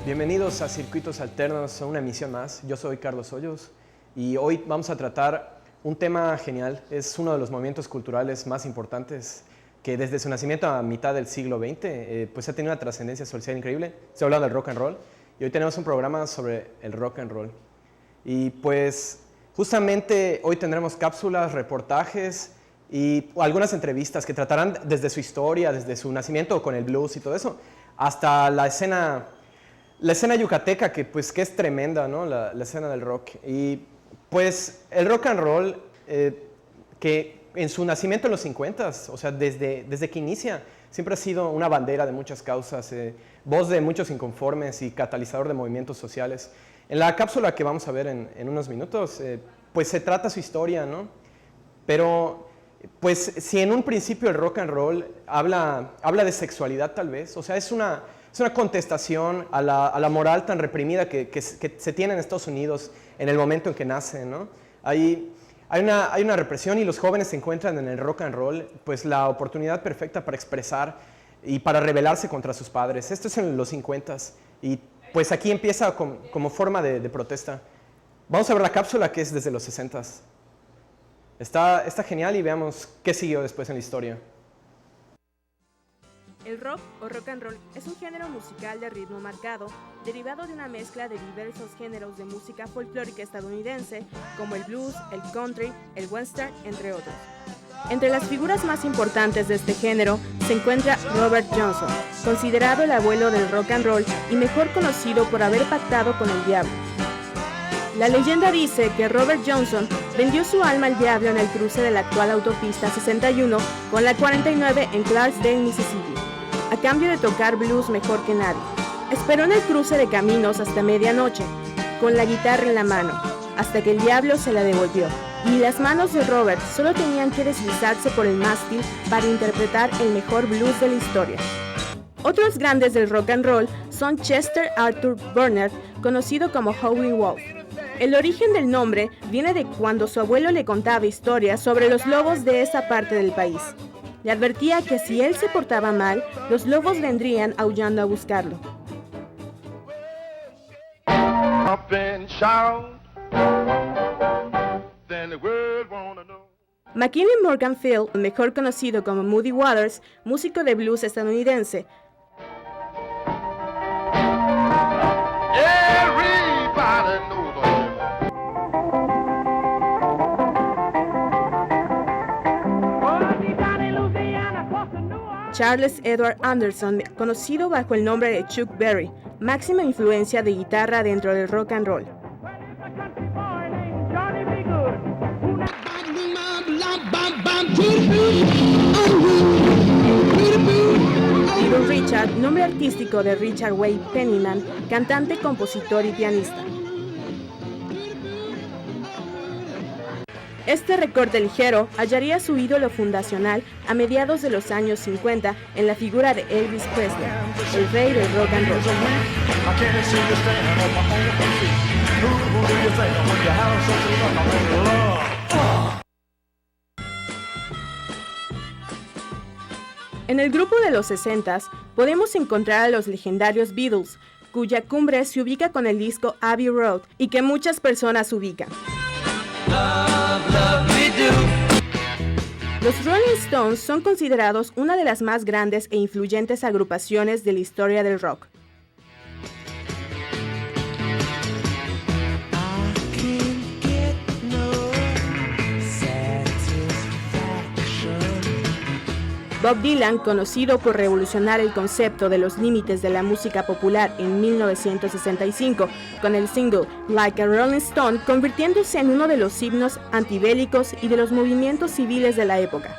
Bienvenidos a Circuitos Alternos, a una emisión más. Yo soy Carlos Hoyos y hoy vamos a tratar un tema genial. Es uno de los movimientos culturales más importantes que desde su nacimiento a mitad del siglo XX pues ha tenido una trascendencia social increíble. Estoy hablando del rock and roll y hoy tenemos un programa sobre el rock and roll. Y pues justamente hoy tendremos cápsulas, reportajes y algunas entrevistas que tratarán desde su historia, desde su nacimiento con el blues y todo eso, hasta la escena yucateca, que es tremenda, ¿no? La escena del rock. Y pues el rock and roll, que en su nacimiento en los 50s, o sea, desde que inicia, siempre ha sido una bandera de muchas causas, voz de muchos inconformes y catalizador de movimientos sociales. En la cápsula que vamos a ver en unos minutos, pues se trata su historia, ¿no? Pero pues si en un principio el rock and roll habla de sexualidad tal vez, o sea, es una contestación a la moral tan reprimida que se tiene en Estados Unidos en el momento en que nace, ¿no? Hay una represión y los jóvenes se encuentran en el rock and roll pues la oportunidad perfecta para expresar y para rebelarse contra sus padres. Esto es en los 50s y pues aquí empieza como forma de protesta. Vamos a ver la cápsula que es desde los 60s. Está genial y veamos qué siguió después en la historia. El rock o rock and roll es un género musical de ritmo marcado, derivado de una mezcla de diversos géneros de música folclórica estadounidense, como el blues, el country, el western, entre otros. Entre las figuras más importantes de este género se encuentra Robert Johnson, considerado el abuelo del rock and roll y mejor conocido por haber pactado con el diablo. La leyenda dice que Robert Johnson vendió su alma al diablo en el cruce de la actual autopista 61 con la 49 en Clarksdale, Mississippi, a cambio de tocar blues mejor que nadie. Esperó en el cruce de caminos hasta medianoche, con la guitarra en la mano, hasta que el diablo se la devolvió, y las manos de Robert solo tenían que deslizarse por el mástil para interpretar el mejor blues de la historia. Otros grandes del rock and roll son Chester Arthur Burnett, conocido como Howlin' Wolf. El origen del nombre viene de cuando su abuelo le contaba historias sobre los lobos de esa parte del país. Le advertía que si él se portaba mal, los lobos vendrían aullando a buscarlo. McKinley Morgan Field, mejor conocido como Muddy Waters, músico de blues estadounidense, Charles Edward Anderson, conocido bajo el nombre de Chuck Berry, máxima influencia de guitarra dentro del rock and roll. Little Richard, nombre artístico de Richard Wade Penniman, cantante, compositor y pianista. Este recorte ligero hallaría su ídolo fundacional a mediados de los años 50 en la figura de Elvis Presley, el rey del rock and roll. En el grupo de los 60s podemos encontrar a los legendarios Beatles, cuya cumbre se ubica con el disco Abbey Road y que muchas personas ubican. Los Rolling Stones son considerados una de las más grandes e influyentes agrupaciones de la historia del rock. Bob Dylan, conocido por revolucionar el concepto de los límites de la música popular en 1965 con el single Like a Rolling Stone, convirtiéndose en uno de los himnos antibélicos y de los movimientos civiles de la época.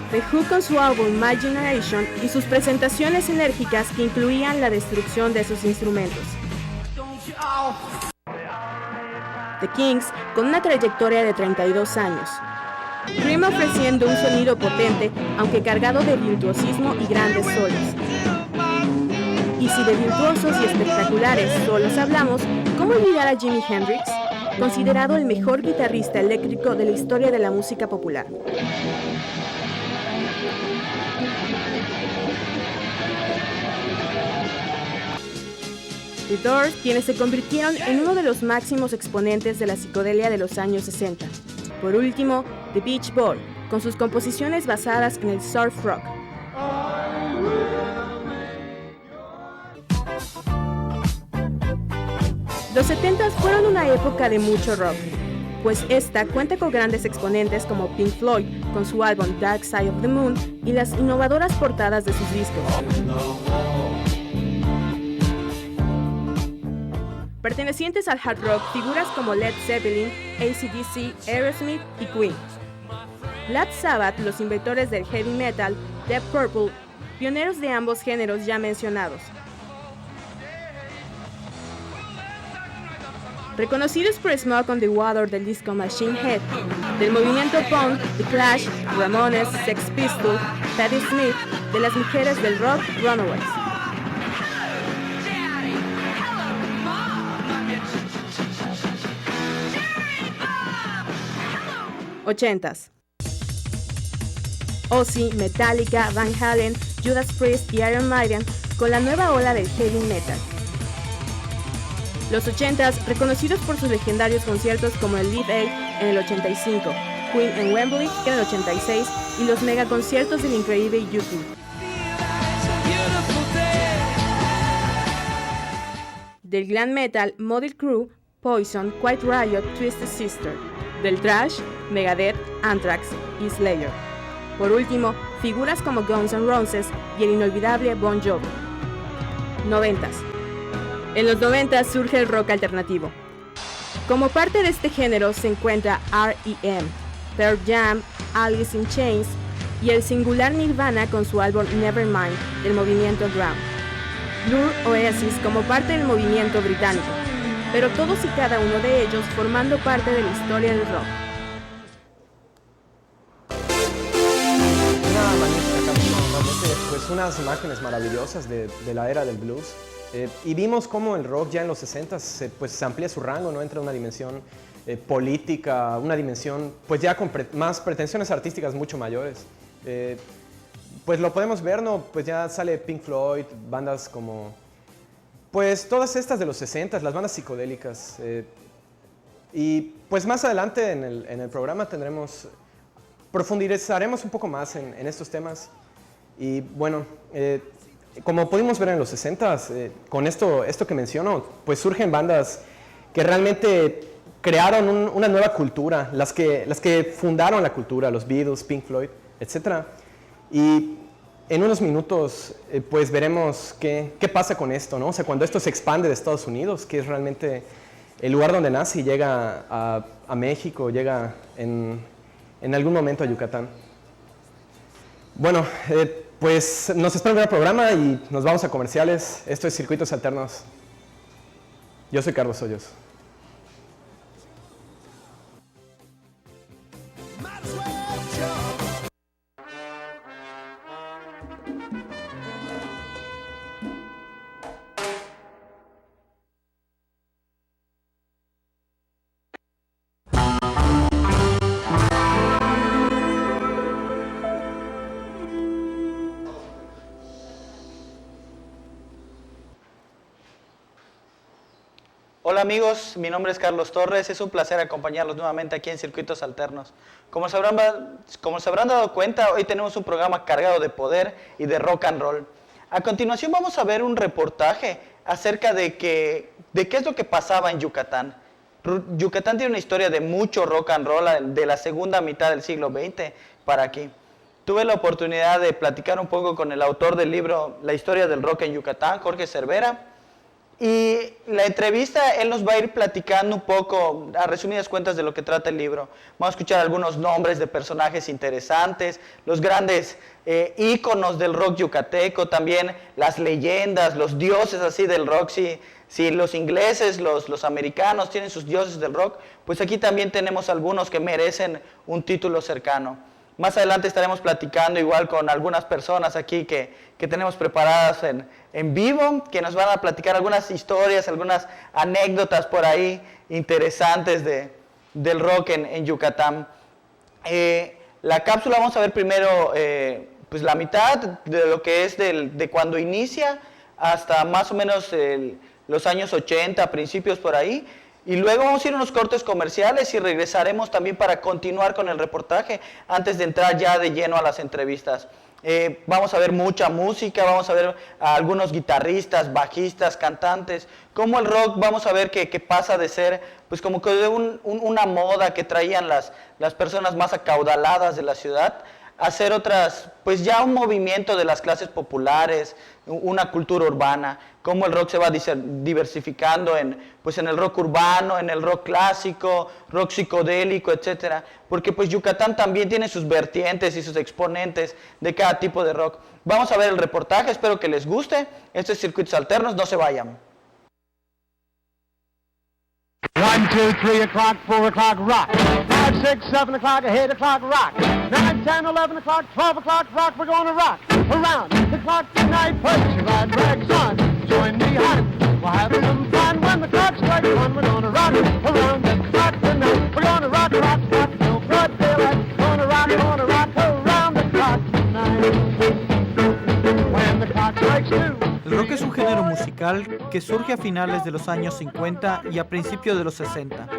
The Who con su álbum My Generation y sus presentaciones enérgicas que incluían la destrucción de sus instrumentos. The Kings, con una trayectoria de 32 años. Cream ofreciendo un sonido potente, aunque cargado de virtuosismo y grandes solos. Y si de virtuosos y espectaculares solos hablamos, ¿cómo olvidar a Jimi Hendrix? Considerado el mejor guitarrista eléctrico de la historia de la música popular. The Doors, quienes se convirtieron en uno de los máximos exponentes de la psicodelia de los años 60. Por último, The Beach Boys, con sus composiciones basadas en el surf rock. Los 70s fueron una época de mucho rock, pues esta cuenta con grandes exponentes como Pink Floyd con su álbum Dark Side of the Moon y las innovadoras portadas de sus discos. Pertenecientes al hard rock, figuras como Led Zeppelin, AC/DC, Aerosmith y Queen. Black Sabbath, los inventores del heavy metal, Deep Purple, pioneros de ambos géneros ya mencionados. Reconocidos por Smoke on the Water del disco Machine Head, del movimiento punk, The Clash, Ramones, Sex Pistols, Patti Smith, de las mujeres del rock, Runaways. '80s. Ozzy, Metallica, Van Halen, Judas Priest y Iron Maiden con la nueva ola del heavy metal. Los 80s, reconocidos por sus legendarios conciertos como el Live Aid en el 85, Queen en Wembley en el 86 y los megaconciertos del increíble U2. Del glam metal, Motley Crue, Poison, Quiet Riot, Twisted Sister. Del thrash, Megadeth, Anthrax y Slayer. Por último, figuras como Guns N' Roses y el inolvidable Bon Jovi. 90s. En los 90s surge el rock alternativo. Como parte de este género se encuentra R.E.M., Pearl Jam, Alice in Chains y el singular Nirvana con su álbum Nevermind del movimiento Grunge. Blur, Oasis como parte del movimiento británico, pero todos y cada uno de ellos formando parte de la historia del rock. Una magnífica canción, realmente, pues unas imágenes maravillosas de la era del blues. Y vimos cómo el rock ya en los 60s pues se amplía su rango, ¿no? Entra una dimensión política, una dimensión pues ya con más pretensiones artísticas mucho mayores. Pues lo podemos ver, ¿no? Pues ya sale Pink Floyd, bandas como pues todas estas de los 60s, las bandas psicodélicas. Y pues más adelante en el programa profundizaremos un poco más en estos temas. Y bueno, como pudimos ver en los 60s, con esto que menciono, pues surgen bandas que realmente crearon una nueva cultura, las que fundaron la cultura, los Beatles, Pink Floyd, etc. Y en unos minutos pues veremos qué pasa con esto, ¿no? O sea, cuando esto se expande de Estados Unidos, que es realmente el lugar donde nace y llega a México, llega en algún momento a Yucatán. Bueno, pues nos espera un gran programa y nos vamos a comerciales. Esto es Circuitos Alternos. Yo soy Carlos Hoyos. Hola amigos, mi nombre es Carlos Torres, es un placer acompañarlos nuevamente aquí en Circuitos Alternos. Como se habrán dado cuenta, hoy tenemos un programa cargado de poder y de rock and roll. A continuación vamos a ver un reportaje acerca de qué es lo que pasaba en Yucatán. Yucatán tiene una historia de mucho rock and roll de la segunda mitad del siglo XX para aquí. Tuve la oportunidad de platicar un poco con el autor del libro La historia del rock en Yucatán, Jorge Cervera. Y la entrevista, él nos va a ir platicando un poco, a resumidas cuentas, de lo que trata el libro. Vamos a escuchar algunos nombres de personajes interesantes, los grandes íconos del rock yucateco, también las leyendas, los dioses así del rock. Si los ingleses, los americanos tienen sus dioses del rock, pues aquí también tenemos algunos que merecen un título cercano. Más adelante estaremos platicando igual con algunas personas aquí que tenemos preparadas en vivo, que nos van a platicar algunas historias, algunas anécdotas por ahí interesantes del rock en Yucatán. La cápsula, vamos a ver primero pues la mitad de lo que es de cuando inicia hasta más o menos los años 80, principios por ahí. Y luego vamos a ir a unos cortes comerciales y regresaremos también para continuar con el reportaje antes de entrar ya de lleno a las entrevistas. Vamos a ver mucha música, vamos a ver a algunos guitarristas, bajistas, cantantes, como el rock vamos a ver que pasa de ser pues como que de una moda que traían las personas más acaudaladas de la ciudad, hacer otras, pues ya un movimiento de las clases populares, una cultura urbana, cómo el rock se va diversificando pues en el rock urbano, en el rock clásico, rock psicodélico, etcétera, porque pues Yucatán también tiene sus vertientes y sus exponentes de cada tipo de rock. Vamos a ver el reportaje, espero que les guste. Este es Circuitos Alternos, no se vayan. 1, 2, 3 o'clock, 4 o'clock, rock. 5, 6, 7 o'clock, 8 o'clock, rock. 9, 10, 11 o'clock, 12 o'clock, rock. We're gonna rock around the clock tonight. Put your glad rags on. Join me, honey. We'll have some fun when the clock strikes 1. We're gonna rock around the clock tonight. We're gonna rock, rock, rock till broad daylight. Gonna rock around the clock tonight. When the clock strikes 2. El rock es un género musical que surge a finales de los años 50 y a principios de los 60.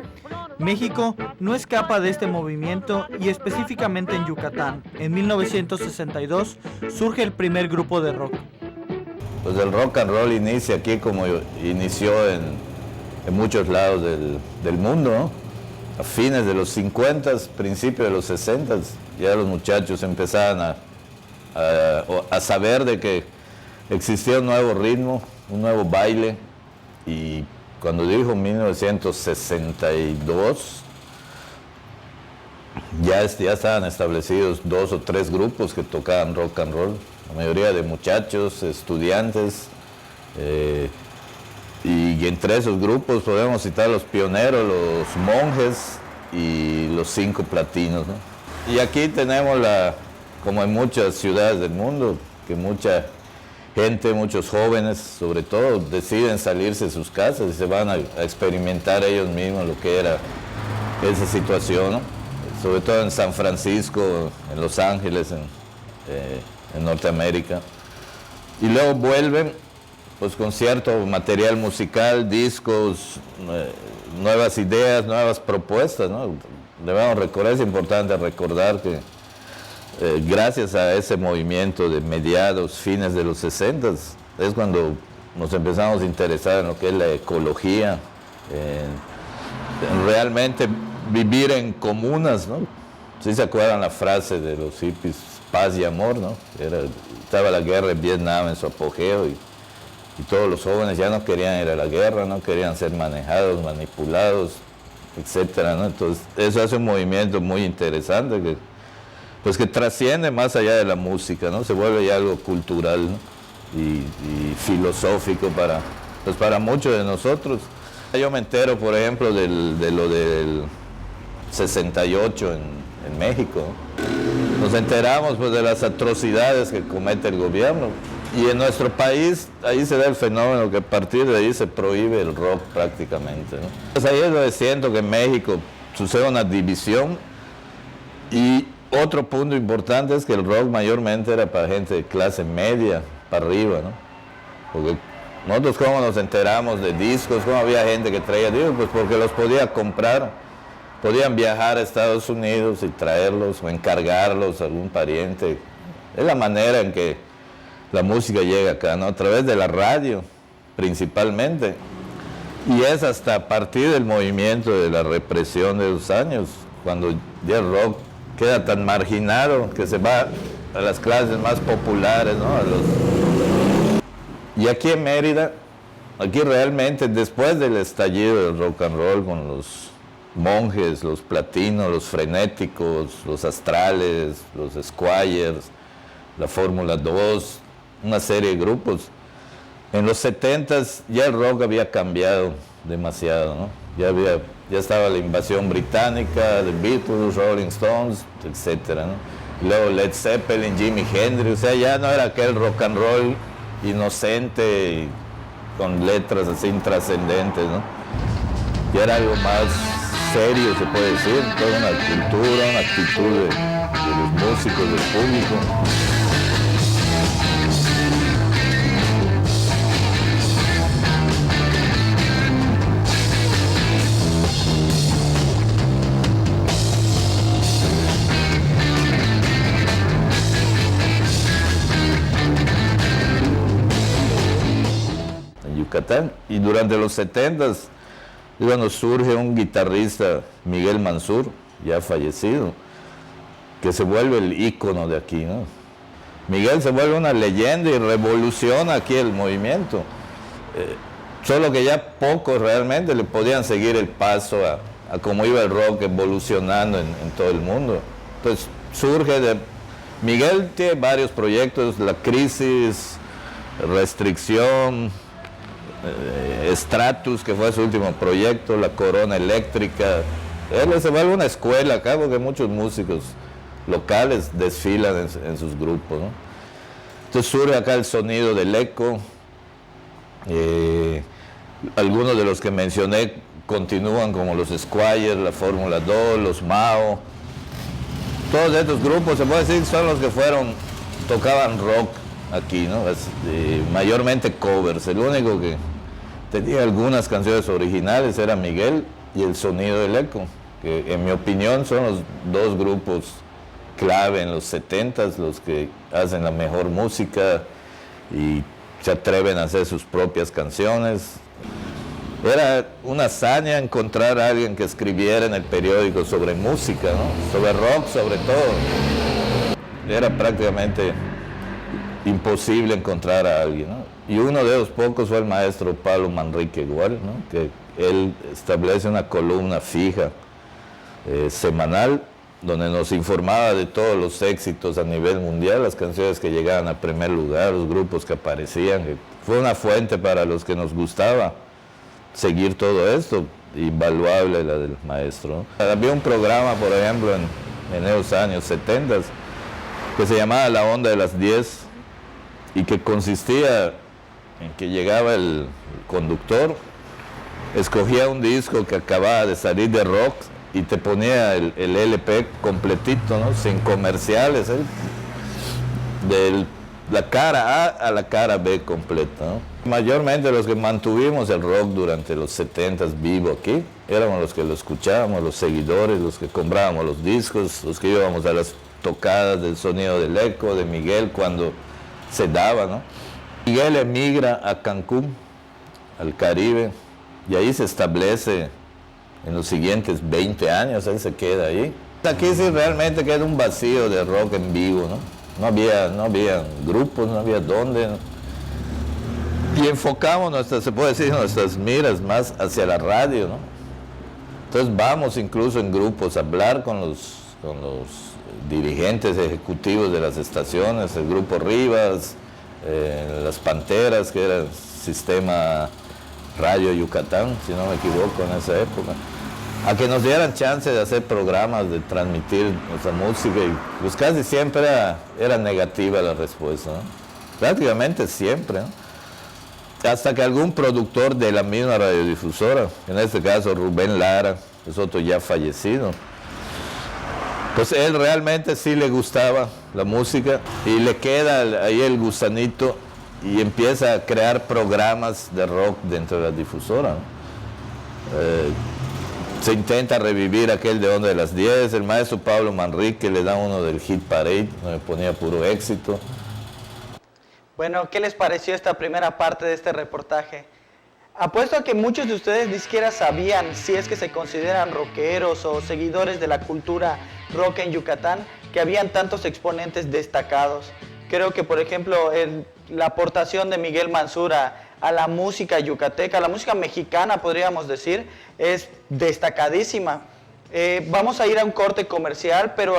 México no escapa de este movimiento y específicamente en Yucatán. En 1962 surge el primer grupo de rock. Pues el rock and roll inicia aquí como inició en muchos lados del mundo, ¿no? A fines de los 50, principios de los 60, ya los muchachos empezaban a saber de que existía un nuevo ritmo, un nuevo baile, y cuando dijo 1962, ya estaban establecidos 2 o 3 grupos que tocaban rock and roll, la mayoría de muchachos, estudiantes, y entre esos grupos podemos citar los Pioneros, los Monjes y los 5 Platinos, ¿no? Y aquí tenemos, como en muchas ciudades del mundo, que mucha gente, muchos jóvenes sobre todo, deciden salirse de sus casas y se van a experimentar ellos mismos lo que era esa situación, ¿no? Sobre todo en San Francisco, en Los Ángeles, en Norteamérica. Y luego vuelven pues con cierto material musical, discos, nuevas ideas, nuevas propuestas, ¿no? Debemos recordar, es importante recordar que gracias a ese movimiento de mediados, fines de los 60, es cuando nos empezamos a interesar en lo que es la ecología, en realmente vivir en comunas, ¿no? ¿Sí se acuerdan la frase de los hippies, paz y amor, ¿no? Estaba la guerra en Vietnam en su apogeo y todos los jóvenes ya no querían ir a la guerra, no querían ser manejados, manipulados, etcétera, ¿no? Entonces eso hace un movimiento muy interesante que trasciende más allá de la música, ¿no? Se vuelve ya algo cultural, ¿no? y filosófico para muchos de nosotros. Yo me entero, por ejemplo, de lo del 68 en México. Nos enteramos pues, de las atrocidades que comete el gobierno. Y en nuestro país, ahí se da el fenómeno que a partir de ahí se prohíbe el rock prácticamente, ¿no? Pues ahí es donde siento que en México sucede una división. Y otro punto importante es que el rock mayormente era para gente de clase media, para arriba, ¿no? Porque nosotros cómo nos enteramos de discos, cómo había gente que traía discos, pues porque los podía comprar, podían viajar a Estados Unidos y traerlos o encargarlos a algún pariente. Es la manera en que la música llega acá, ¿no? A través de la radio, principalmente. Y es hasta a partir del movimiento de la represión de los años, cuando ya el rock queda tan marginado que se va a las clases más populares, ¿no? Y aquí en Mérida, aquí realmente después del estallido del rock and roll con los Monjes, los Platinos, los Frenéticos, los Astrales, los Squires, la Fórmula 2, una serie de grupos, en los 70s ya el rock había cambiado demasiado, ¿no? Ya estaba la invasión británica, The Beatles, Rolling Stones, etcétera, ¿no? Y luego Led Zeppelin, Jimi Hendrix, o sea, ya no era aquel rock and roll inocente y con letras así intrascendentes, ¿no? Ya era algo más serio, se puede decir, toda una cultura, una actitud de los músicos, del público. Yucatán. Y durante los 70s, cuando surge un guitarrista, Miguel Mansur, ya fallecido, que se vuelve el ícono de aquí, ¿no? Miguel se vuelve una leyenda y revoluciona aquí el movimiento. Solo que ya pocos realmente le podían seguir el paso a cómo iba el rock evolucionando en todo el mundo. Entonces surge de... Miguel tiene varios proyectos, La Crisis, Restricción, Stratus, que fue su último proyecto, La Corona Eléctrica. Él se vuelve una escuela acá porque muchos músicos locales desfilan en sus grupos, ¿no? Entonces surge acá el sonido del eco. Algunos de los que mencioné continúan, como los Squires, la Fórmula 2, los Mao. Todos estos grupos, se puede decir, son los que tocaban rock aquí, ¿no? Mayormente covers. El único que tenía algunas canciones originales era Miguel y el sonido del eco, que en mi opinión son los dos grupos clave en los 70s, los que hacen la mejor música y se atreven a hacer sus propias canciones. Era una hazaña encontrar a alguien que escribiera en el periódico sobre música, ¿no? Sobre rock, sobre todo. Era prácticamente imposible encontrar a alguien, ¿no? Y uno de los pocos fue el maestro Pablo Manrique igual, ¿no? Que él establece una columna fija, semanal, donde nos informaba de todos los éxitos a nivel mundial, las canciones que llegaban a primer lugar, los grupos que aparecían. Que fue una fuente para los que nos gustaba seguir todo esto, invaluable la del maestro, ¿no? Había un programa, por ejemplo, en esos años 70 que se llamaba La Onda de las 10 y que consistía en que llegaba el conductor, escogía un disco que acababa de salir de rock y te ponía el LP completito, ¿no? Sin comerciales, de la cara A a la cara B completa, ¿no? Mayormente los que mantuvimos el rock durante los 70s vivo aquí, éramos los que lo escuchábamos, los seguidores, los que comprábamos los discos, los que íbamos a las tocadas del sonido del eco, de Miguel cuando se daba, ¿no? Miguel emigra a Cancún, al Caribe, y ahí se establece en los siguientes 20 años, él se queda ahí. Aquí sí realmente queda un vacío de rock en vivo, ¿no? No había grupos, no había dónde, ¿no? Y enfocamos se puede decir, nuestras miras más hacia la radio, ¿no? Entonces vamos incluso en grupos a hablar con los dirigentes ejecutivos de las estaciones, el Grupo Rivas, las Panteras, que era el sistema Radio Yucatán, si no me equivoco, en esa época, a que nos dieran chance de hacer programas, de transmitir nuestra música, y pues casi siempre era negativa la respuesta, ¿no? Prácticamente siempre, ¿no? Hasta que algún productor de la misma radiodifusora, en este caso Rubén Lara, es otro ya fallecido, pues él realmente sí le gustaba la música y le queda ahí el gusanito y empieza a crear programas de rock dentro de la difusora, ¿no? Se intenta revivir aquel de Onda de las 10, el maestro Pablo Manrique le da uno del Hit Parade, donde ponía puro éxito. Bueno, ¿qué les pareció esta primera parte de este reportaje? Apuesto a que muchos de ustedes ni siquiera sabían, si es que se consideran rockeros o seguidores de la cultura rock en Yucatán, que habían tantos exponentes destacados. Creo que, por ejemplo, la aportación de Miguel Mansur a la música yucateca, a la música mexicana, podríamos decir, es destacadísima. Vamos a ir a un corte comercial, pero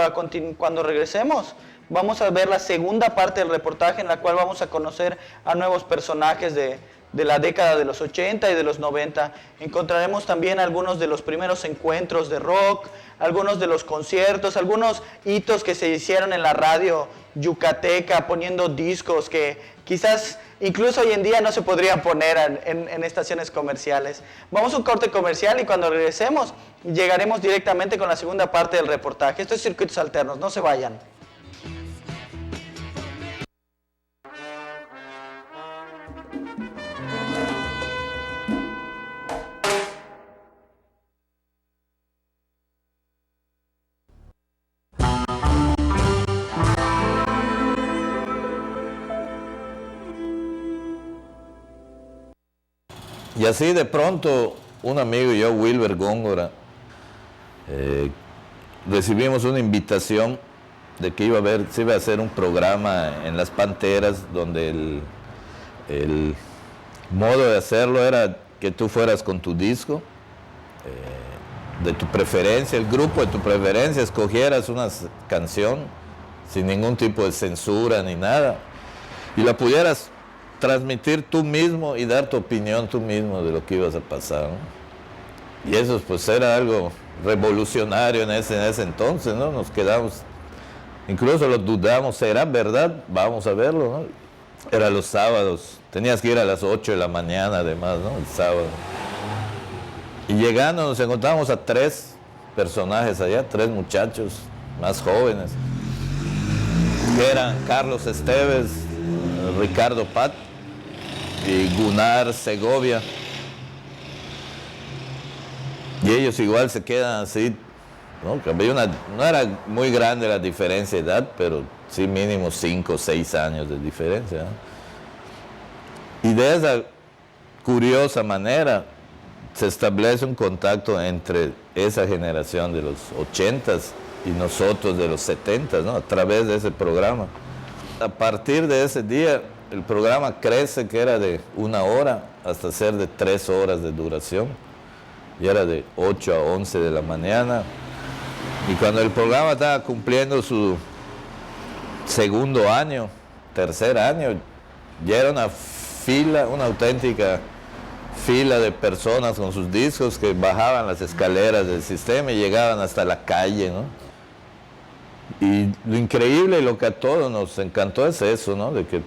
cuando regresemos vamos a ver la segunda parte del reportaje, en la cual vamos a conocer a nuevos personajes de la década de los 80 y de los 90. Encontraremos también algunos de los primeros encuentros de rock, algunos de los conciertos, algunos hitos que se hicieron en la radio yucateca, poniendo discos que quizás incluso hoy en día no se podrían poner en estaciones comerciales. Vamos a un corte comercial y cuando regresemos llegaremos directamente con la segunda parte del reportaje. Esto es Circuitos Alternos, no se vayan. Y así de pronto, un amigo y yo, Wilber Góngora, recibimos una invitación de que se iba a hacer un programa en Las Panteras, donde el modo de hacerlo era que tú fueras con tu disco, de tu preferencia, el grupo de tu preferencia, escogieras una canción sin ningún tipo de censura ni nada, y la pudieras transmitir tú mismo y dar tu opinión tú mismo de lo que ibas a pasar, ¿no? Y eso pues era algo revolucionario en ese entonces, ¿no? Nos quedamos, incluso lo dudamos, ¿será verdad? Vamos a verlo, ¿no? Era los sábados, tenías que ir a las 8 de la mañana además, ¿no? El sábado. Y llegando nos encontramos a 3 personajes allá, 3 muchachos más jóvenes, que eran Carlos Esteves, Ricardo Pat y Gunnar Segovia. Y ellos igual se quedan así, ¿no? No era muy grande la diferencia de edad, pero sí mínimo 5 o 6 años de diferencia, ¿no? Y de esa curiosa manera se establece un contacto entre esa generación de los 80s y nosotros de los 70s, ¿no? A través de ese programa. A partir de ese día, el programa crece, que era de 1 hora hasta ser de 3 horas de duración. Y era de 8 a 11 de la mañana. Y cuando el programa estaba cumpliendo su segundo año, tercer año, ya era una auténtica fila de personas con sus discos que bajaban las escaleras del sistema y llegaban hasta la calle, ¿no? Y lo increíble y lo que a todos nos encantó es eso, ¿no? De que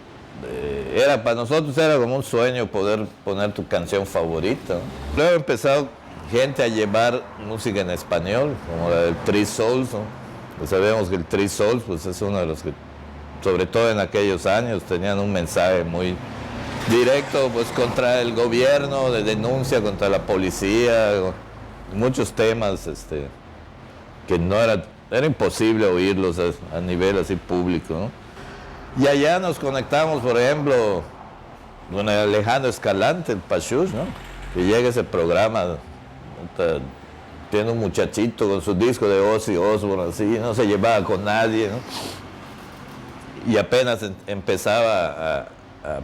para nosotros era como un sueño poder poner tu canción favorita, ¿no? Luego ha empezado gente a llevar música en español, como la del Three Souls, ¿no? Pues sabemos que el Three Souls pues es uno de los que, sobre todo en aquellos años, tenían un mensaje muy directo pues contra el gobierno, de denuncia contra la policía, muchos temas que no era imposible oírlos a nivel así público, ¿no? Y allá nos conectamos, por ejemplo, con Alejandro Escalante, el Pachuch, ¿no? Que llega ese programa, tiene un muchachito con su disco de Ozzy Osbourne, así, no se llevaba con nadie, ¿no? Y apenas empezaba a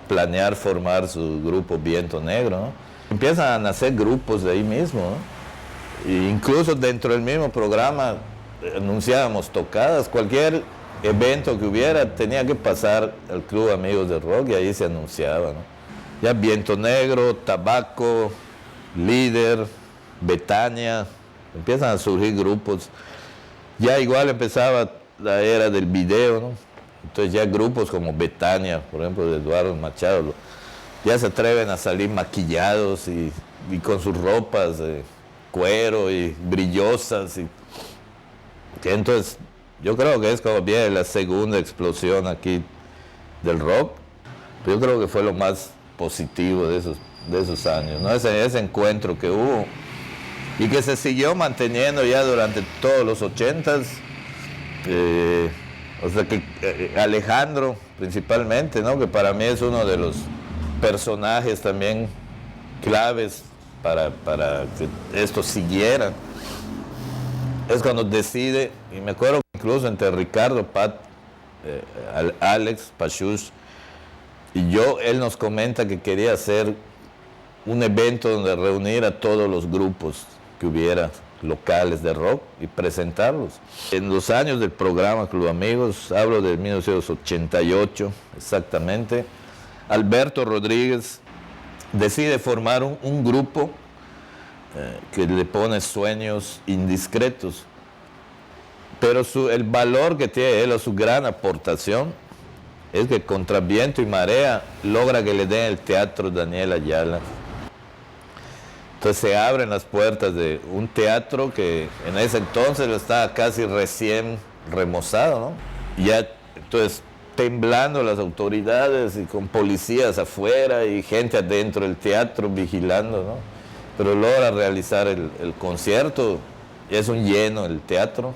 planear formar su grupo Viento Negro, ¿no? Empiezan a nacer grupos de ahí mismo, ¿no? E incluso dentro del mismo programa anunciábamos tocadas, cualquier evento que hubiera tenía que pasar al Club Amigos del Rock y ahí se anunciaba, ¿no? Ya Viento Negro, Tabaco, Líder, Betania, empiezan a surgir grupos. Ya igual empezaba la era del video, ¿no? Entonces ya grupos como Betania, por ejemplo, de Eduardo Machado, ya se atreven a salir maquillados y con sus ropas de cuero y brillosas. Entonces, yo creo que es como bien la segunda explosión aquí del rock. Yo creo que fue lo más positivo de esos años, ¿no? Ese encuentro que hubo y que se siguió manteniendo ya durante todos los 80s. O sea que Alejandro principalmente, ¿no? Que para mí es uno de los personajes también claves para que esto siguiera. Es cuando decide, y me acuerdo incluso entre Ricardo, Pat, Alex, Pachuch y yo, él nos comenta que quería hacer un evento donde reunir a todos los grupos que hubiera locales de rock y presentarlos. En los años del programa Club Amigos, hablo de 1988 exactamente, Alberto Rodríguez decide formar un grupo que le pone Sueños Indiscretos, pero el valor que tiene él o su gran aportación es que contra viento y marea logra que le den el teatro Daniel Ayala. Entonces se abren las puertas de un teatro que en ese entonces estaba casi recién remozado, ¿no? Y ya, entonces, temblando las autoridades y con policías afuera y gente adentro del teatro vigilando, ¿no? Pero logra realizar el concierto, y es un lleno el teatro.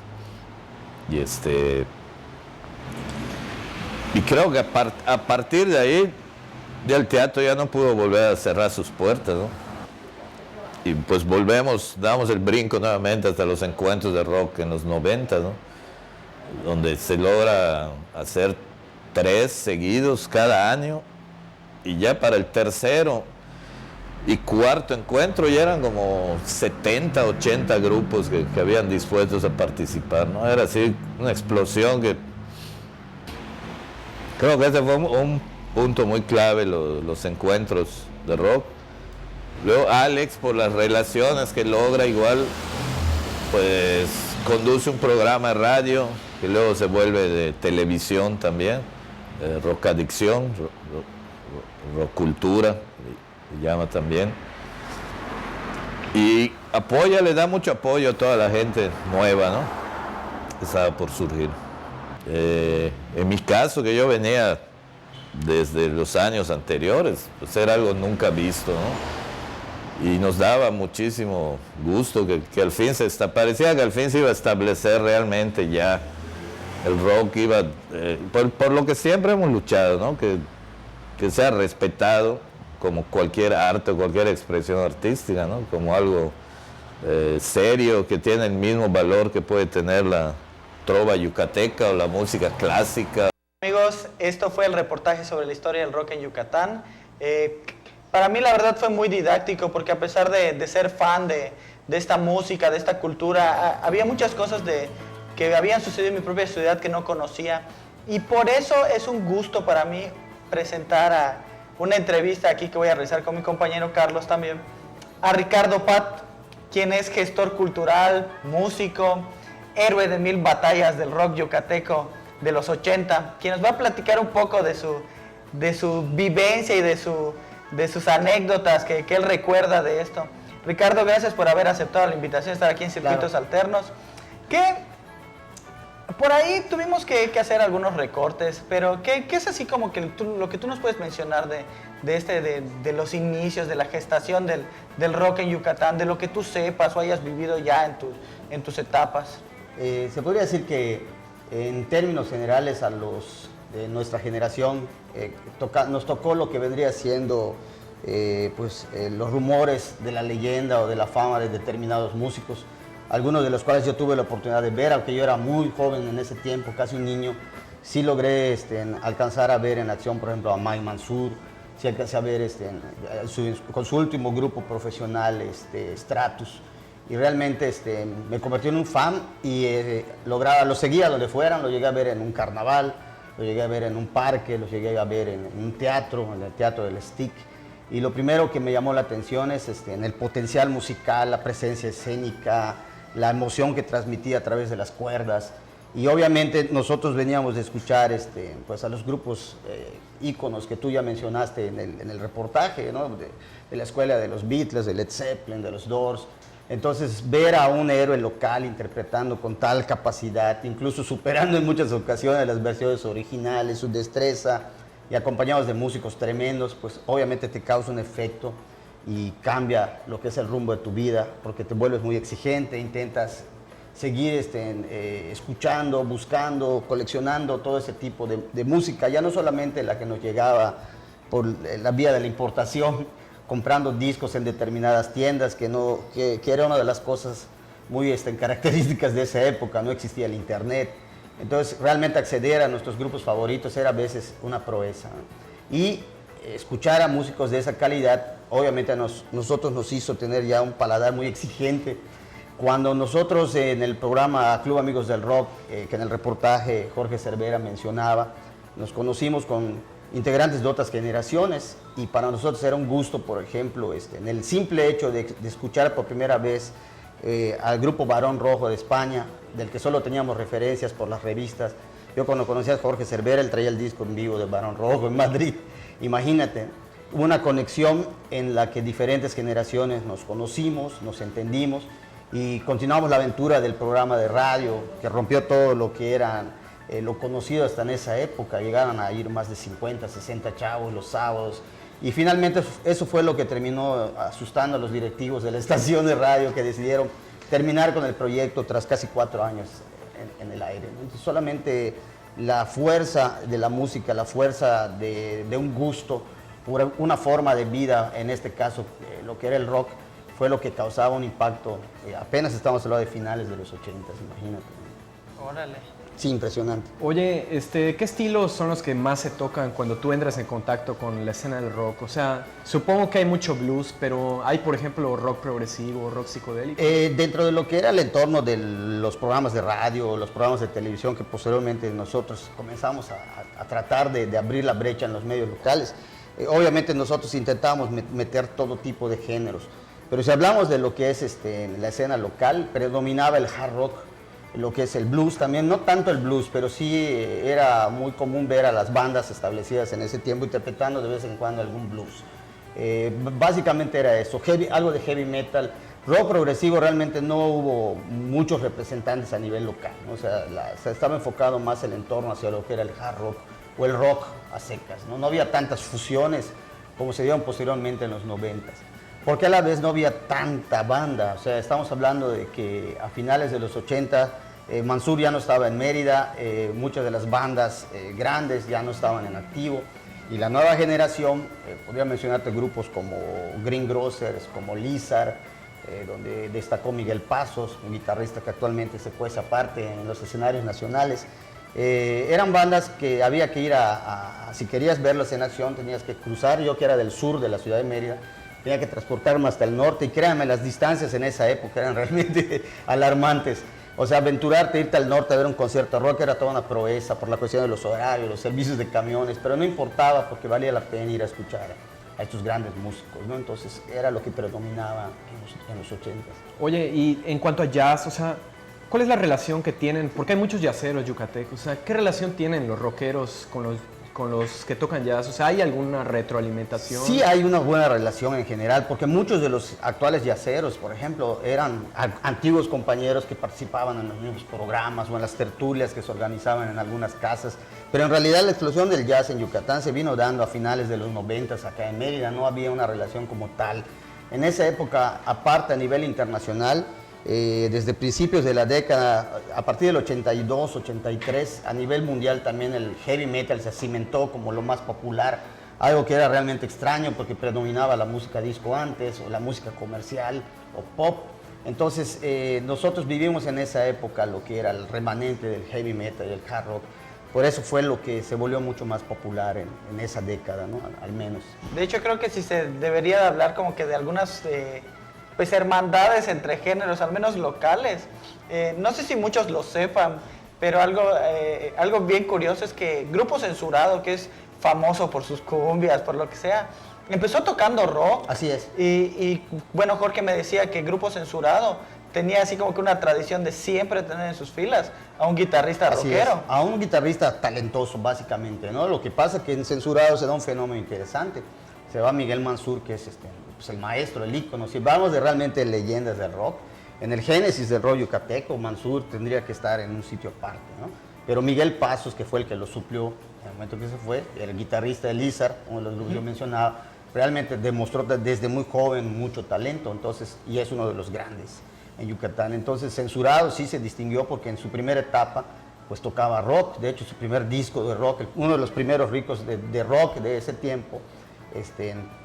Y creo que a partir de ahí, ya el teatro ya no pudo volver a cerrar sus puertas, ¿no? y pues damos el brinco nuevamente hasta los encuentros de rock en los 90, ¿no? Donde se logra hacer 3 seguidos cada año, y ya para el tercero y cuarto encuentro ya eran como 70, 80 grupos que habían dispuestos a participar, ¿no? Era así una explosión que creo que ese fue un punto muy clave, los encuentros de rock. Luego Alex, por las relaciones que logra, igual pues conduce un programa de radio que luego se vuelve de televisión también, Rock Adicción, Rock Cultura, se llama también. Y le da mucho apoyo a toda la gente nueva, ¿no? Que estaba por surgir. En mi caso, que yo venía desde los años anteriores, pues era algo nunca visto, ¿no? Y nos daba muchísimo gusto que al fin parecía que al fin se iba a establecer realmente ya el rock, por lo que siempre hemos luchado, ¿no? Que sea respetado como cualquier arte o cualquier expresión artística, ¿no? Como algo serio, que tiene el mismo valor que puede tener la trova yucateca o la música clásica. Amigos, esto fue el reportaje sobre la historia del rock en Yucatán. Para mí la verdad fue muy didáctico, porque a pesar de ser fan de esta música, de esta cultura, había muchas cosas que habían sucedido en mi propia ciudad que no conocía, y por eso es un gusto para mí presentar una entrevista aquí que voy a realizar con mi compañero Carlos también, a Ricardo Pat, quien es gestor cultural, músico, héroe de 1000 batallas del rock yucateco de los 80, quien nos va a platicar un poco de su vivencia y de sus anécdotas que él recuerda de esto. Ricardo, gracias por haber aceptado la invitación de estar aquí en Circuitos Alternos. Por ahí tuvimos que hacer algunos recortes, pero ¿qué es así como que lo que tú nos puedes mencionar de los inicios, de la gestación del rock en Yucatán, de lo que tú sepas o hayas vivido ya en tus etapas? Se podría decir que en términos generales a los de nuestra generación nos tocó lo que vendría siendo los rumores de la leyenda o de la fama de determinados músicos, algunos de los cuales yo tuve la oportunidad de ver, aunque yo era muy joven en ese tiempo, casi un niño. Sí logré alcanzar a ver en acción, por ejemplo, a Mike Mansour, sí alcancé a ver con su último grupo profesional, Stratus, y realmente me convertí en un fan y lo seguía donde fueran, lo llegué a ver en un carnaval, lo llegué a ver en un parque, lo llegué a ver en un teatro, en el Teatro del Stick. Y lo primero que me llamó la atención es en el potencial musical, la presencia escénica, la emoción que transmitía a través de las cuerdas. Y obviamente nosotros veníamos de escuchar pues a los grupos íconos que tú ya mencionaste en el reportaje, ¿no? de la escuela de los Beatles, de Led Zeppelin, de los Doors. Entonces, ver a un héroe local interpretando con tal capacidad, incluso superando en muchas ocasiones las versiones originales, su destreza, y acompañados de músicos tremendos, pues obviamente te causa un efecto y cambia lo que es el rumbo de tu vida, porque te vuelves muy exigente, intentas seguir escuchando, buscando, coleccionando todo ese tipo de música, ya no solamente la que nos llegaba por la vía de la importación, comprando discos en determinadas tiendas, que era una de las cosas muy características de esa época, no existía el internet. Entonces realmente acceder a nuestros grupos favoritos era a veces una proeza, ¿no? Y escuchar a músicos de esa calidad obviamente nosotros nos hizo tener ya un paladar muy exigente. Cuando nosotros en el programa Club Amigos del Rock, que en el reportaje Jorge Cervera mencionaba, nos conocimos con integrantes de otras generaciones, y para nosotros era un gusto, por ejemplo, en el simple hecho de escuchar por primera vez al grupo Barón Rojo de España, del que solo teníamos referencias por las revistas. Yo cuando conocí a Jorge Cervera, él traía el disco en vivo de Barón Rojo en Madrid. Imagínate, hubo una conexión en la que diferentes generaciones nos conocimos, nos entendimos, y continuamos la aventura del programa de radio, que rompió todo lo que era lo conocido hasta en esa época. Llegaron a ir más de 50, 60 chavos los sábados, y finalmente eso fue lo que terminó asustando a los directivos de la estación de radio, que decidieron terminar con el proyecto tras casi 4 años en el aire. Entonces, solamente la fuerza de la música, la fuerza de un gusto por una forma de vida, en este caso lo que era el rock, fue lo que causaba un impacto. Apenas estamos hablando de finales de los 80, imagínate. Órale. Sí, impresionante. Oye, ¿qué estilos son los que más se tocan cuando tú entras en contacto con la escena del rock? O sea, supongo que hay mucho blues, pero hay, por ejemplo, rock progresivo, rock psicodélico. Dentro de lo que era el entorno de los programas de radio, los programas de televisión, que posteriormente nosotros comenzamos a tratar de abrir la brecha en los medios locales, obviamente nosotros intentamos meter todo tipo de géneros. Pero si hablamos de lo que es la escena local, predominaba el hard rock, lo que es el blues también, no tanto el blues, pero sí era muy común ver a las bandas establecidas en ese tiempo interpretando de vez en cuando algún blues. Básicamente era eso, algo de heavy metal. Rock progresivo realmente no hubo muchos representantes a nivel local, ¿no? O sea, se estaba enfocado más el entorno hacia lo que era el hard rock o el rock a secas, ¿no? No había tantas fusiones como se dieron posteriormente en los 90s. Porque a la vez no había tanta banda, o sea, estamos hablando de que a finales de los 80 Mansur ya no estaba en Mérida, muchas de las bandas grandes ya no estaban en activo, y la nueva generación, podría mencionarte grupos como Green Grocers, como Lizard, donde destacó Miguel Pasos, un guitarrista que actualmente se cuece aparte en los escenarios nacionales. Eran bandas que había que ir si querías verlas en acción, tenías que cruzar. Yo, que era del sur de la ciudad de Mérida, tenía que transportarme hasta el norte, y créanme, las distancias en esa época eran realmente alarmantes. O sea, aventurarte, irte al norte a ver un concierto rock era toda una proeza por la cuestión de los horarios, los servicios de camiones, pero no importaba porque valía la pena ir a escuchar a estos grandes músicos, ¿no? Entonces era lo que predominaba en los 80s. Oye, y en cuanto a jazz, o sea, ¿cuál es la relación que tienen? Porque hay muchos jazzeros yucatecos, o sea, ¿qué relación tienen los rockeros con los que tocan jazz? O sea, ¿hay alguna retroalimentación? Sí, hay una buena relación en general, porque muchos de los actuales jazzeros, por ejemplo, eran antiguos compañeros que participaban en los mismos programas o en las tertulias que se organizaban en algunas casas. Pero en realidad la explosión del jazz en Yucatán se vino dando a finales de los 90s acá en Mérida, no había una relación como tal. En esa época, aparte a nivel internacional, desde principios de la década, a partir del 82, 83, a nivel mundial también el heavy metal se cimentó como lo más popular, algo que era realmente extraño porque predominaba la música disco antes, o la música comercial, o pop. Entonces, nosotros vivimos en esa época lo que era el remanente del heavy metal y el hard rock. Por eso fue lo que se volvió mucho más popular en esa década, ¿no? Al menos. De hecho, creo que sí se debería de hablar como que de algunas pues hermandades entre géneros, al menos locales. No sé si muchos lo sepan, pero algo bien curioso es que Grupo Censurado, que es famoso por sus cumbias, por lo que sea, empezó tocando rock. Así es. Y bueno, Jorge me decía que Grupo Censurado tenía así como que una tradición de siempre tener en sus filas a un guitarrista rockero. A un guitarrista talentoso, básicamente, ¿no? Lo que pasa es que en Censurado se da un fenómeno interesante. Se va Miguel Mansur, que es pues el maestro, el ícono. Si vamos de realmente leyendas del rock, en el génesis del rock yucateco, Mansur tendría que estar en un sitio aparte, ¿no? Pero Miguel Pasos, que fue el que lo suplió en el momento que se fue, el guitarrista de Lizard, uno de los grupos que yo mencionaba, realmente demostró desde muy joven mucho talento, entonces, y es uno de los grandes en Yucatán. Entonces, Censurado sí se distinguió porque en su primera etapa pues tocaba rock. De hecho, su primer disco de rock, uno de los primeros ricos de rock de ese tiempo,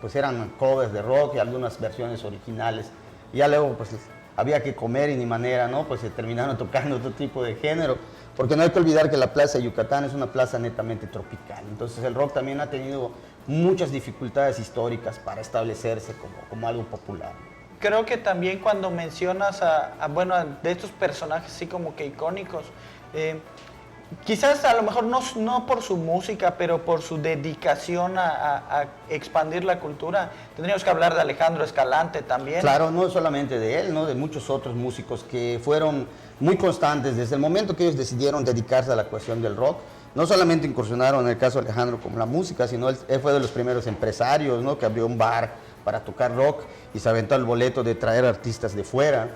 pues eran covers de rock y algunas versiones originales. Y ya luego pues había que comer y ni manera, ¿no? Pues se terminaron tocando otro tipo de género, porque no hay que olvidar que la plaza de Yucatán es una plaza netamente tropical. Entonces el rock también ha tenido muchas dificultades históricas para establecerse como algo popular. Creo que también cuando mencionas bueno, de estos personajes así como que icónicos, quizás a lo mejor no por su música, pero por su dedicación a expandir la cultura, tendríamos que hablar de Alejandro Escalante también. Claro, no solamente de él, ¿no? De muchos otros músicos que fueron muy constantes desde el momento que ellos decidieron dedicarse a la cuestión del rock. No solamente incursionaron en el caso de Alejandro como la música, sino él fue de los primeros empresarios, ¿no? Que abrió un bar para tocar rock y se aventó el boleto de traer artistas de fuera.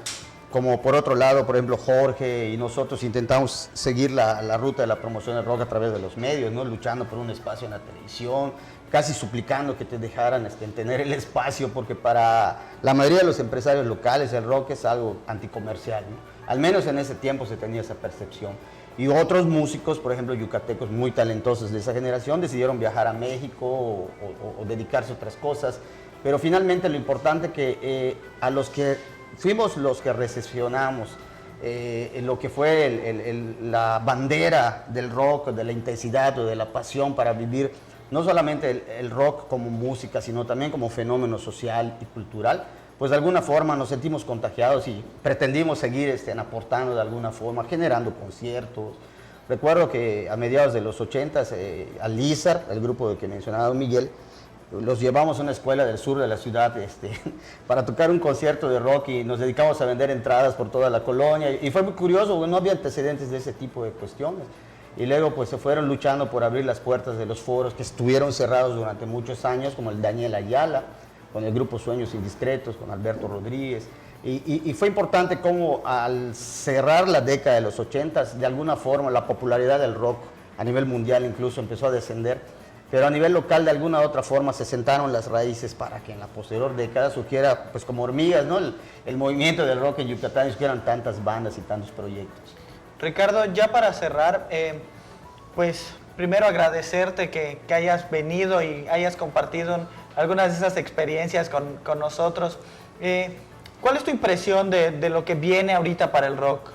Como por otro lado, por ejemplo, Jorge y nosotros intentamos seguir la ruta de la promoción del rock a través de los medios, ¿no? Luchando por un espacio en la televisión, casi suplicando que te dejaran tener el espacio, porque para la mayoría de los empresarios locales el rock es algo anticomercial, ¿no? Al menos en ese tiempo se tenía esa percepción. Y otros músicos, por ejemplo, yucatecos muy talentosos de esa generación, decidieron viajar a México o dedicarse a otras cosas. pero finalmente lo importante que a los que fuimos los que recepcionamos lo que fue la bandera del rock, de la intensidad o de la pasión para vivir no solamente el rock como música, sino también como fenómeno social y cultural, pues de alguna forma nos sentimos contagiados y pretendimos seguir aportando de alguna forma, generando conciertos. Recuerdo que a mediados de los 80s, al Lizar, el grupo del que mencionaba don Miguel, los llevamos a una escuela del sur de la ciudad para tocar un concierto de rock y nos dedicamos a vender entradas por toda la colonia. Y fue muy curioso, porque no había antecedentes de ese tipo de cuestiones. Y luego pues se fueron luchando por abrir las puertas de los foros que estuvieron cerrados durante muchos años, como el Daniel Ayala, con el grupo Sueños Indiscretos, con Alberto Rodríguez. Y fue importante cómo al cerrar la década de los 80s, de alguna forma la popularidad del rock a nivel mundial incluso empezó a descender, pero a nivel local de alguna u otra forma se sentaron las raíces para que en la posterior década surgiera pues como hormigas, ¿no? el movimiento del rock en Yucatán, y surgieran tantas bandas y tantos proyectos. Ricardo, ya para cerrar, pues primero agradecerte que hayas venido y hayas compartido algunas de esas experiencias con nosotros. ¿Cuál es tu impresión de lo que viene ahorita para el rock?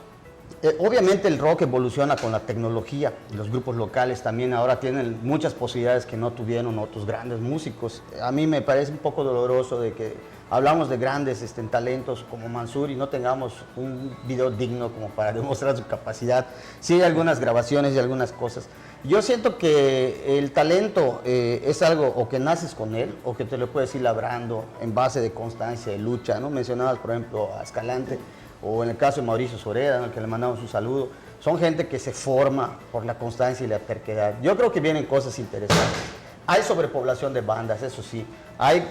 Obviamente el rock evoluciona con la tecnología. Los grupos locales también ahora tienen muchas posibilidades que no tuvieron otros grandes músicos. A mí me parece un poco doloroso de que hablamos de grandes talentos como Mansur y no tengamos un video digno como para demostrar su capacidad. Sí hay algunas grabaciones y algunas cosas. Yo siento que el talento es algo o que naces con él o que te lo puedes ir labrando en base de constancia, de lucha, ¿no? Mencionabas, por ejemplo, a Escalante, o en el caso de Mauricio Soreda, ¿no? Al que le mandamos un saludo. Son gente que se forma por la constancia y la terquedad. Yo creo que vienen cosas interesantes. Hay sobrepoblación de bandas, eso sí. Hay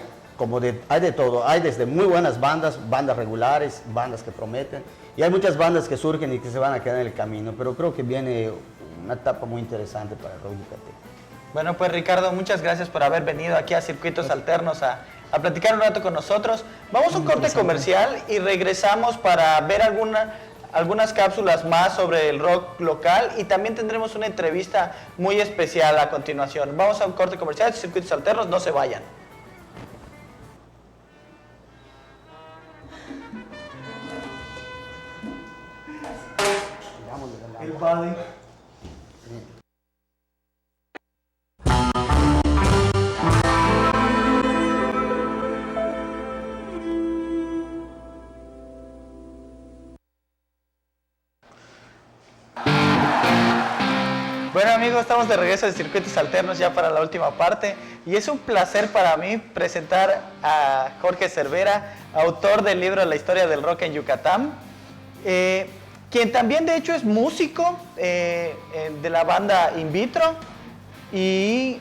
de todo. Hay desde muy buenas bandas, bandas regulares, bandas que prometen. Y hay muchas bandas que surgen y que se van a quedar en el camino. Pero creo que viene una etapa muy interesante para el rock yucateco. Bueno, pues Ricardo, muchas gracias por haber venido aquí a Circuitos Alternos a platicar un rato con nosotros. Vamos a un corte comercial y regresamos para ver algunas cápsulas más sobre el rock local y también tendremos una entrevista muy especial a continuación. Vamos a un corte comercial, Circuitos Alternos, no se vayan. El body. Bueno amigos, estamos de regreso de Circuitos Alternos ya para la última parte y es un placer para mí presentar a Jorge Cervera, autor del libro La historia del rock en Yucatán, quien también de hecho es músico de la banda In Vitro y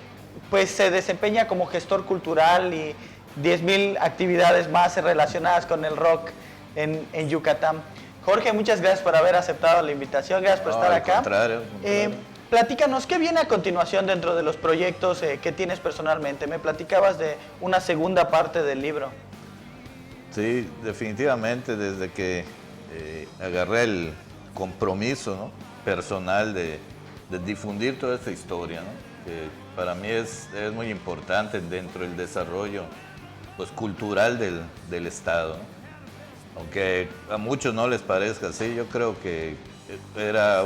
pues se desempeña como gestor cultural y 10,000 actividades más relacionadas con el rock en Yucatán. Jorge, muchas gracias por haber aceptado la invitación, gracias por estar acá. Al contrario. Platícanos, ¿qué viene a continuación dentro de los proyectos que tienes personalmente? Me platicabas de una segunda parte del libro. Sí, definitivamente desde que agarré el compromiso, ¿no?, personal de difundir toda esta historia, ¿no?, que para mí es muy importante dentro del desarrollo pues, cultural del Estado, ¿no? Aunque a muchos no les parezca así, yo creo que era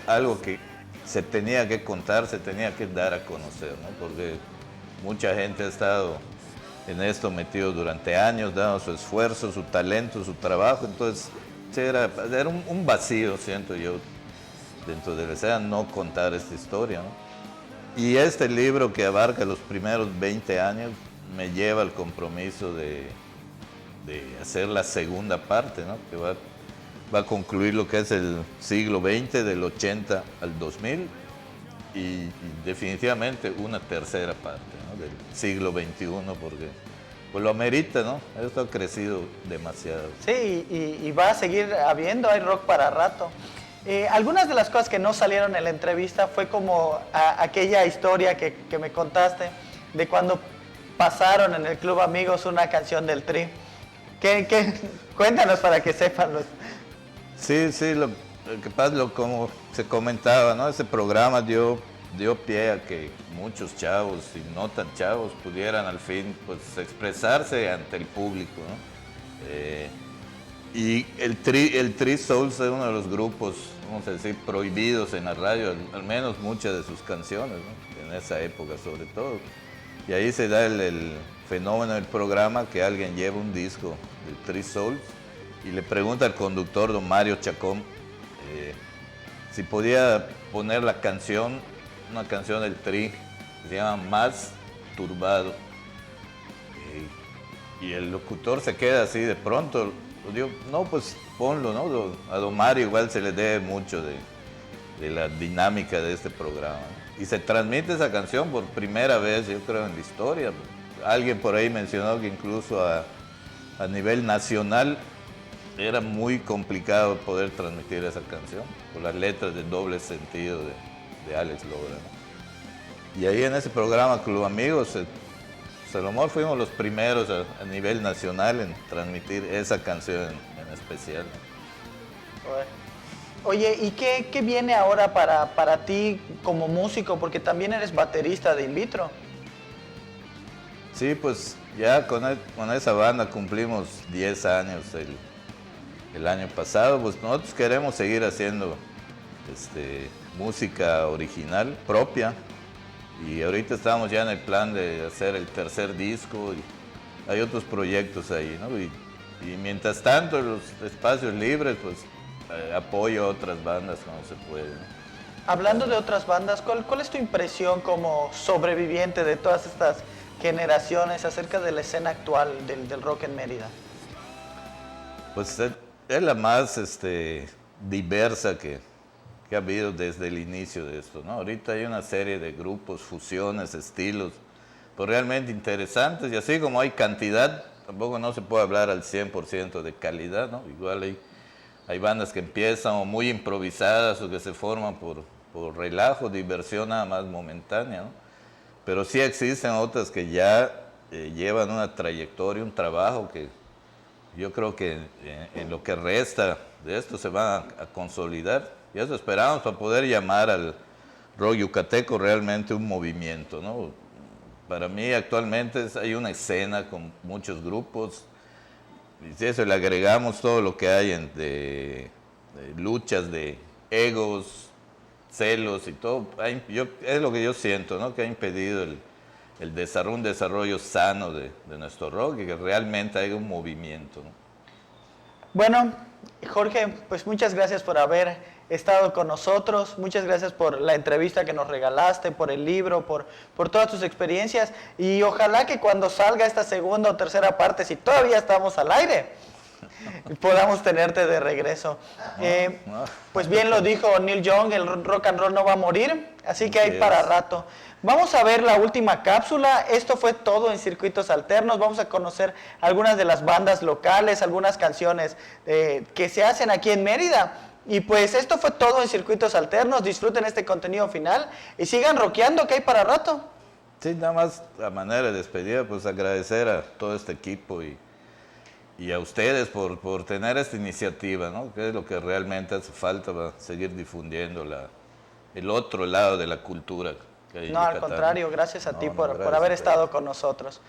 algo que se tenía que contar, se tenía que dar a conocer, ¿no? Porque mucha gente ha estado en esto metido durante años, dando su esfuerzo, su talento, su trabajo, entonces sí, era un vacío, siento yo, dentro de la escena, no contar esta historia, ¿no? Y este libro que abarca los primeros 20 años me lleva al compromiso de hacer la segunda parte, ¿no?, que va a concluir lo que es el siglo XX, del 80 al 2000, y definitivamente una tercera parte, ¿no?, del siglo XXI, porque pues lo amerita, ¿no? Esto ha crecido demasiado. Sí, y va a seguir habiendo, hay rock para rato. Algunas de las cosas que no salieron en la entrevista fue como aquella historia que me contaste de cuando pasaron en el Club Amigos una canción del Tri. Cuéntanos para que sepan los... Sí, lo que pasa, como se comentaba, ¿no? Ese programa dio dio pie a que muchos chavos y no tan chavos pudieran al fin pues expresarse ante el público, ¿no? Y el Three Souls es uno de los grupos, vamos a decir, prohibidos en la radio, al menos muchas de sus canciones, ¿no? En esa época sobre todo. Y ahí se da el fenómeno del programa que alguien lleva un disco del Three Souls y le pregunta al conductor, don Mario Chacón, si podía poner la canción, una canción del Tri, que se llama Más Turbado. Y el locutor se queda así de pronto. Digo, no, pues ponlo, ¿no? A don Mario igual se le debe mucho de la dinámica de este programa, ¿no? Y se transmite esa canción por primera vez, yo creo, en la historia. Alguien por ahí mencionó que incluso a nivel nacional era muy complicado poder transmitir esa canción, por las letras de doble sentido de Alex Lora, ¿no? Y ahí en ese programa Club Amigos, Salomón fuimos los primeros a nivel nacional en transmitir esa canción en especial, ¿no? Oye, ¿y qué viene ahora para ti como músico? Porque también eres baterista de In Vitro. Sí, pues ya con esa banda cumplimos 10 años el año pasado. Pues nosotros queremos seguir haciendo música original propia. Y ahorita estamos ya en el plan de hacer el tercer disco y hay otros proyectos ahí, ¿no? Y mientras tanto, en los espacios libres, pues apoyo a otras bandas cuando se puede, ¿no? Hablando de otras bandas, ¿cuál es tu impresión como sobreviviente de todas estas generaciones acerca de la escena actual del rock en Mérida? Pues es la más diversa que ha habido desde el inicio de esto, ¿no? Ahorita hay una serie de grupos, fusiones, estilos, pues realmente interesantes, y así como hay cantidad, tampoco no se puede hablar al 100% de calidad, ¿no? Igual hay bandas que empiezan o muy improvisadas o que se forman por relajo, diversión nada más momentánea, ¿no? Pero sí existen otras que ya llevan una trayectoria, un trabajo que yo creo que en lo que resta de esto se van a consolidar. Y eso esperamos para poder llamar al rock yucateco realmente un movimiento, ¿no? Para mí actualmente hay una escena con muchos grupos, y si eso le agregamos todo lo que hay de luchas de egos, celos y todo, es lo que yo siento, ¿no? Que ha impedido un desarrollo sano de nuestro rock y que realmente haya un movimiento, ¿no? Bueno, Jorge, pues muchas gracias por haber estado con nosotros, muchas gracias por la entrevista que nos regalaste, por el libro, por todas tus experiencias, y ojalá que cuando salga esta segunda o tercera parte, si todavía estamos al aire, podamos tenerte de regreso. Pues bien lo dijo Neil Young, el rock and roll no va a morir, así que hay para rato. Vamos a ver la última cápsula. Esto fue todo en Circuitos Alternos. Vamos a conocer algunas de las bandas locales, algunas canciones que se hacen aquí en Mérida. Y pues esto fue todo en Circuitos Alternos. Disfruten este contenido final y sigan rockeando, que hay para rato. Sí, nada más a manera de despedida, pues agradecer a todo este equipo y a ustedes por tener esta iniciativa, ¿no? Que es lo que realmente hace falta para seguir difundiendo el otro lado de la cultura que hay en No, al Yucatán. contrario, gracias a ti por gracias haber a estado ustedes. con nosotros.